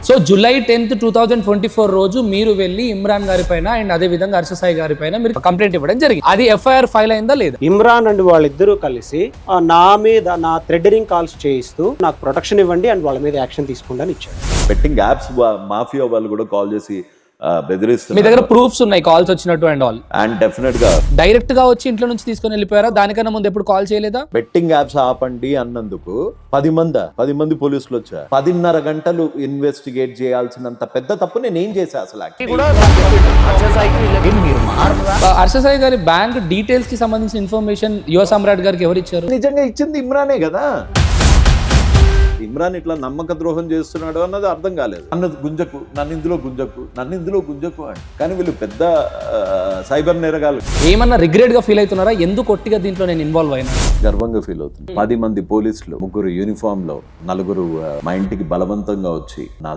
So July 10th 2024 రోజు మీరు వెళ్ళి ఇమ్రాన్ గారి పైన అండ్ అదే విధంగా హర్ష సాయి గారి పైన మీరు కంప్లైంట్ ఇవ్వడం జరిగింది. అది ఎఫ్ఐఆర్ ఫైల్ అయిందా లేదా? ఇమ్రాన్ అండ్ వాళ్ళిద్దరూ కలిసి నా మీద నా థ్రెడరింగ్ కాల్స్ చేయిస్తూ నాకు ప్రొటెక్షన్ ఇవ్వండి అండ్ వాళ్ళ మీద యాక్షన్ తీసుకోండి అని ఇచ్చారు. బెట్టింగ్ యాప్స్ మాఫియా వాళ్ళు కూడా కాల్ చేసి మీ బెదిరిస్తున్నారు. దగ్గర ప్రూఫ్స్ ఉన్నాయి కాల్స్ వచ్చినట్టు అండ్ ఆల్. అండ్ డెఫినెట్ గా డైరెక్ట్ గా వచ్చి ఇంట్లో నుంచి తీసుకొని వెళ్ళిపోయారా? దానికన్నా ముందు ఎప్పుడు కాల్ చేయలేదా? బెట్టింగ్ యాప్స్ ఆపండి అన్నందుకు 10 మంది పోలీసులు వచ్చారు. 10.5 గంటలు ఇన్వెస్టిగేట్ చేయాల్సినంత పెద్ద తప్పు నేను ఏం చేశా అసలు? హర్ష సాయి గారి బ్యాంక్ డీటెయిల్స్ కి సంబంధించిన ఇన్ఫర్మేషన్ యువ సమ్రాట్ గారికి ఎవరు ఇచ్చారు? నిజంగా ఇచ్చింది ఇమ్రానే కదా. ఇమ్రాన్ ఇట్లా నమ్మక ద్రోహం చేస్తున్నాడు అన్నది అర్థం కాలేదు. నన్ను ఇందులో గుంజకు అని. కానీ వీళ్ళు పెద్ద సైబర్ నేరగాలు. ఏమన్నా రిగ్రెట్ గా ఫీల్ అవుతున్నారా? ఎందుకు ఒట్టిగా దీంట్లో నేను ఇన్వాల్వ్ అయినా? గర్వంగా ఫీల్ అవుతుంది. 10 మంది పోలీసులు, 3 యూనిఫామ్ లో, 4 మా ఇంటికి బలవంతంగా వచ్చి నా